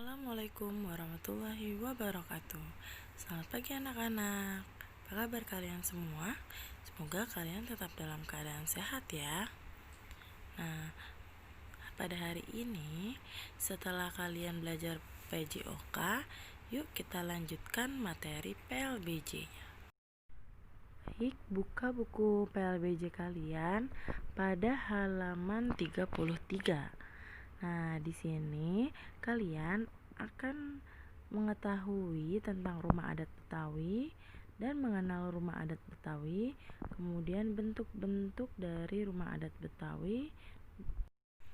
Assalamualaikum warahmatullahi wabarakatuh. Selamat pagi anak-anak. Apa kabar kalian semua? Semoga kalian tetap dalam keadaan sehat ya. Nah, pada hari ini setelah kalian belajar PJOK, yuk kita lanjutkan materi PLBJ-nya. Baik, buka buku PLBJ kalian pada halaman 33. Nah, di sini kalian akan mengetahui tentang rumah adat Betawi dan mengenal rumah adat Betawi, kemudian bentuk-bentuk dari rumah adat Betawi,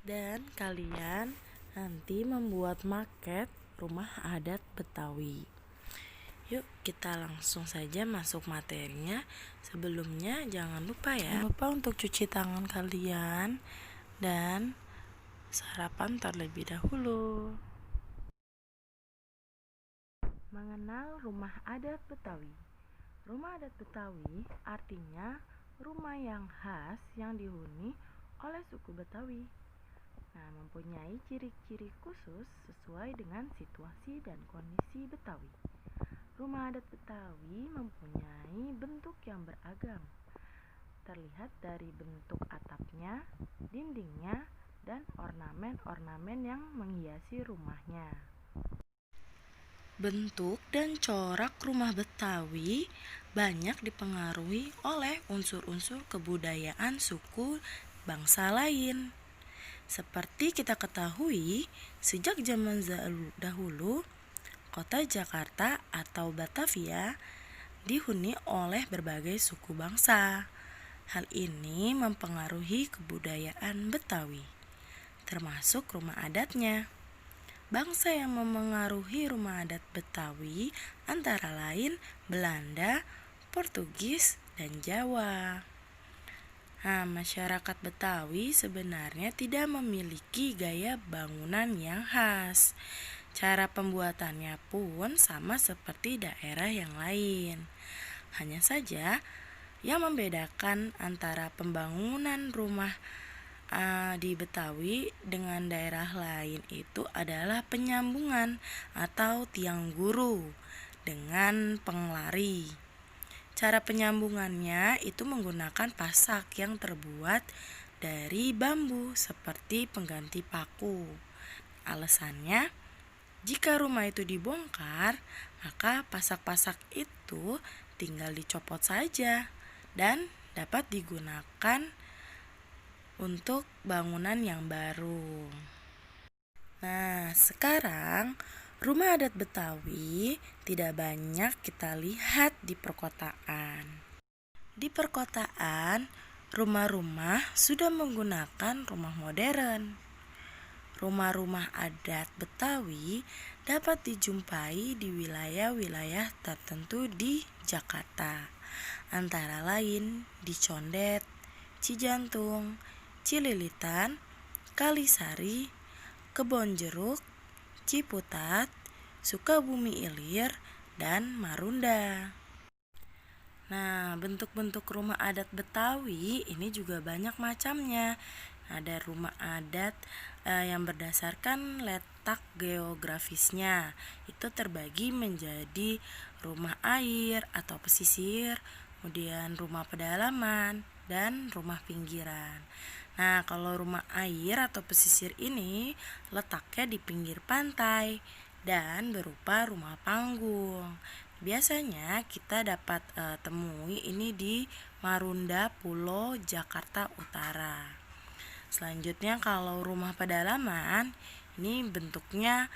dan kalian nanti membuat maket rumah adat Betawi. Yuk kita langsung saja masuk materinya. Sebelumnya jangan lupa untuk cuci tangan kalian dan sarapan terlebih dahulu. Mengenal rumah adat Betawi. Rumah adat Betawi artinya rumah yang khas yang dihuni oleh suku Betawi. Nah, mempunyai ciri-ciri khusus sesuai dengan situasi dan kondisi Betawi. Rumah adat Betawi mempunyai bentuk yang beragam. Terlihat dari bentuk atapnya, dindingnya, dan ornamen-ornamen yang menghiasi rumahnya. Bentuk dan corak rumah Betawi banyak dipengaruhi oleh unsur-unsur kebudayaan suku bangsa lain. Seperti kita ketahui, sejak zaman dahulu, kota Jakarta atau Batavia dihuni oleh berbagai suku bangsa. Hal ini mempengaruhi kebudayaan Betawi, termasuk rumah adatnya. Bangsa yang memengaruhi rumah adat Betawi antara lain Belanda, Portugis, dan Jawa. Nah, masyarakat Betawi sebenarnya tidak memiliki gaya bangunan yang khas. Cara pembuatannya pun sama seperti daerah yang lain. Hanya saja yang membedakan antara pembangunan rumah di Betawi dengan daerah lain itu adalah penyambungan atau tiang guru dengan penglari. Cara penyambungannya itu menggunakan pasak yang terbuat dari bambu seperti pengganti paku. Alasannya, jika rumah itu dibongkar, maka pasak-pasak itu tinggal dicopot saja dan dapat digunakan untuk bangunan yang baru. Nah, sekarang rumah adat Betawi tidak banyak kita lihat di perkotaan. Di perkotaan, rumah-rumah sudah menggunakan rumah modern. Rumah-rumah adat Betawi dapat dijumpai di wilayah-wilayah tertentu di Jakarta, antara lain di Condet, Cijantung, Cililitan, Kalisari, Kebonjeruk, Ciputat, Sukabumi Ilir, dan Marunda. Nah, bentuk-bentuk rumah adat Betawi ini juga banyak macamnya. Ada rumah adat yang berdasarkan letak geografisnya. Itu terbagi menjadi rumah air atau pesisir, kemudian rumah pedalaman, dan rumah pinggiran. Nah, kalau rumah air atau pesisir ini letaknya di pinggir pantai dan berupa rumah panggung. Biasanya kita dapat temui ini di Marunda, Pulau Jakarta Utara. Selanjutnya kalau rumah pedalaman ini bentuknya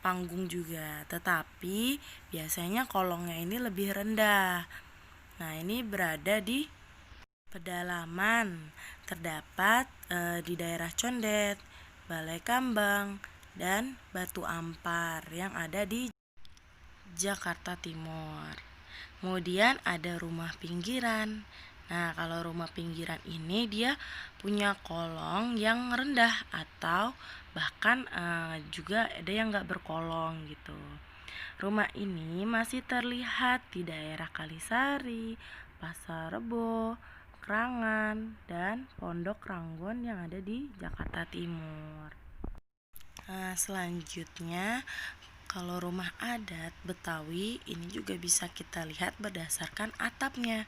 panggung juga, tetapi biasanya kolongnya ini lebih rendah. Nah, ini berada di pedalaman, terdapat di daerah Condet, Balai Kambang, dan Batu Ampar yang ada di Jakarta Timur. Kemudian ada rumah pinggiran. Nah, kalau rumah pinggiran ini dia punya kolong yang rendah atau bahkan juga ada yang nggak berkolong gitu. Rumah ini masih terlihat di daerah Kalisari, Pasar Rebo, Krangan, dan Pondok Ranggon yang ada di Jakarta Timur. Nah, selanjutnya kalau rumah adat Betawi ini juga bisa kita lihat berdasarkan atapnya.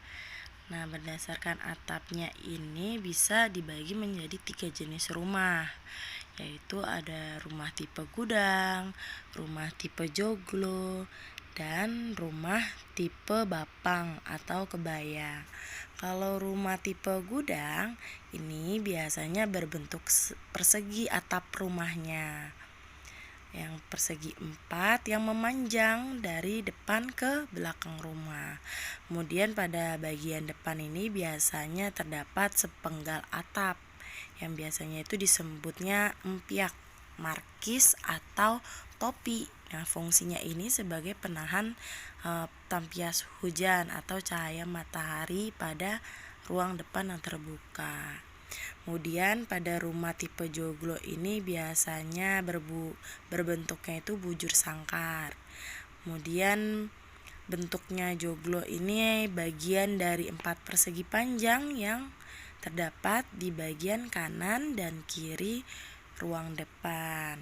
Nah, berdasarkan atapnya ini bisa dibagi menjadi 3 jenis rumah, yaitu ada rumah tipe gudang, rumah tipe joglo, dan rumah tipe bapang atau kebaya. Kalau rumah tipe gudang ini biasanya berbentuk persegi atap rumahnya, yang persegi 4 yang memanjang dari depan ke belakang rumah. Kemudian pada bagian depan ini biasanya terdapat sepenggal atap yang biasanya itu disebutnya empyak, markis atau topi. Nah, fungsinya ini sebagai penahan tampias hujan atau cahaya matahari pada ruang depan yang terbuka. Kemudian pada rumah tipe joglo ini biasanya berbentuknya itu bujur sangkar. Kemudian bentuknya joglo ini bagian dari 4 persegi panjang yang terdapat di bagian kanan dan kiri ruang depan.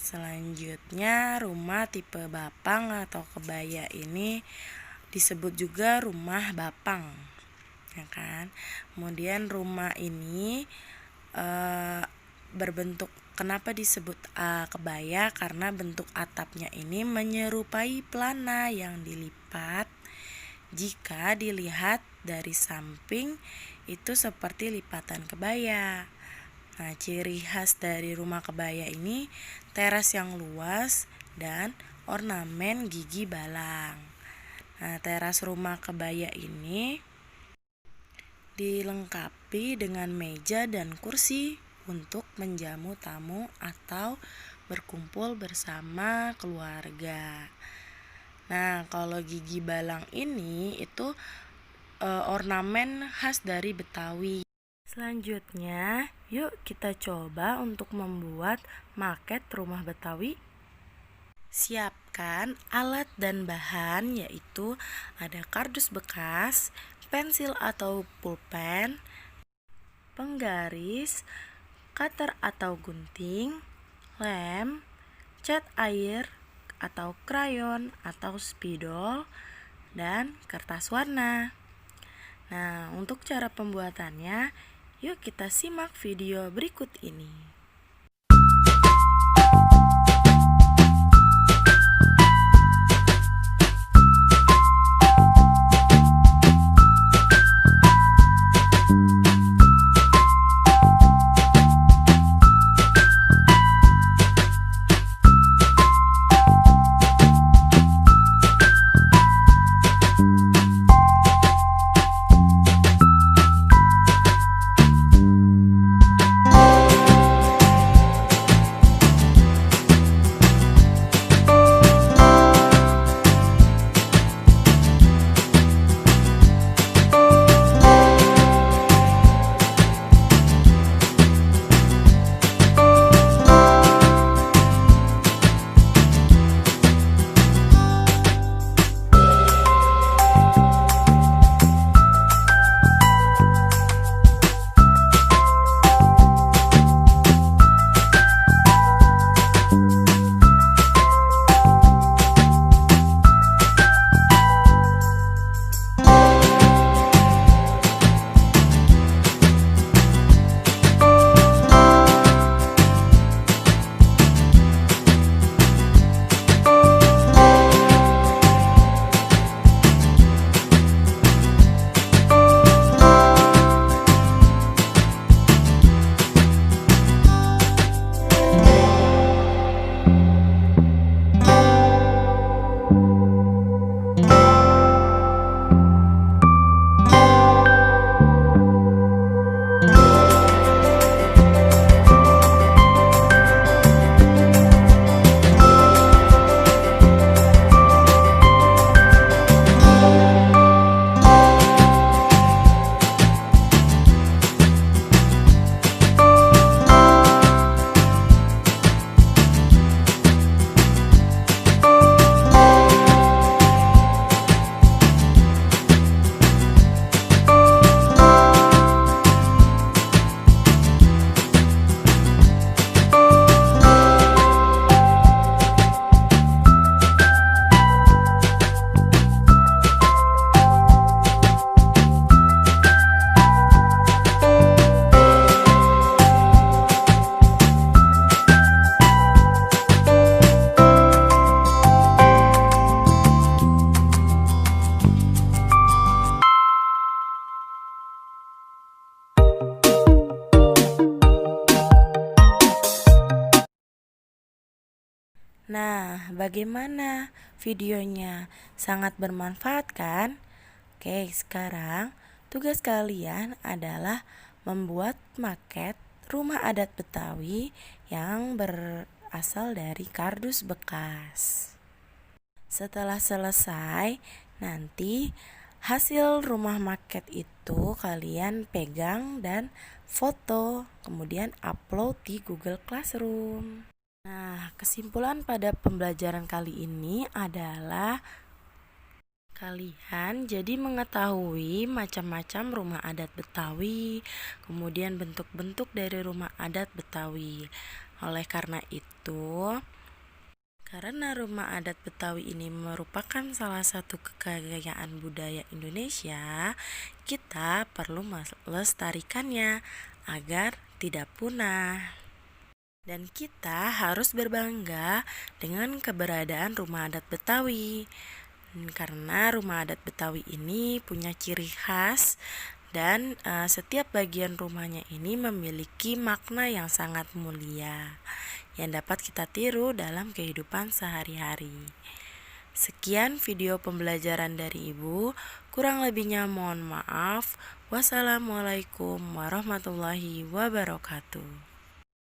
Selanjutnya rumah tipe bapang atau kebaya ini disebut juga rumah bapang, ya kan? Kemudian rumah ini berbentuk, kenapa disebut kebaya? Karena bentuk atapnya ini menyerupai pelana yang dilipat. Jika dilihat dari samping itu seperti lipatan kebaya. Nah, ciri khas dari rumah kebaya ini teras yang luas dan ornamen gigi balang. Nah, teras rumah kebaya ini dilengkapi dengan meja dan kursi untuk menjamu tamu atau berkumpul bersama keluarga. Nah, kalau gigi balang ini itu ornamen khas dari Betawi. Selanjutnya, yuk kita coba untuk membuat maket rumah Betawi. Siapkan alat dan bahan, yaitu ada kardus bekas, pensil atau pulpen, penggaris, cutter atau gunting, lem, cat air atau krayon atau spidol, dan kertas warna. Nah, untuk cara pembuatannya, yuk kita simak video berikut ini. Nah, bagaimana videonya? Sangat bermanfaat kan? Oke, sekarang tugas kalian adalah membuat maket rumah adat Betawi yang berasal dari kardus bekas. Setelah selesai, nanti hasil rumah maket itu kalian pegang dan foto, kemudian upload di Google Classroom. Nah, kesimpulan pada pembelajaran kali ini adalah kalian jadi mengetahui macam-macam rumah adat Betawi, kemudian bentuk-bentuk dari rumah adat Betawi. Oleh karena itu, karena rumah adat Betawi ini merupakan salah satu kekayaan budaya Indonesia, kita perlu melestarikannya agar tidak punah. Dan kita harus berbangga dengan keberadaan rumah adat Betawi. Karena rumah adat Betawi ini punya ciri khas dan setiap bagian rumahnya ini memiliki makna yang sangat mulia yang dapat kita tiru dalam kehidupan sehari-hari. Sekian video pembelajaran dari Ibu, kurang lebihnya mohon maaf. Wassalamualaikum warahmatullahi wabarakatuh.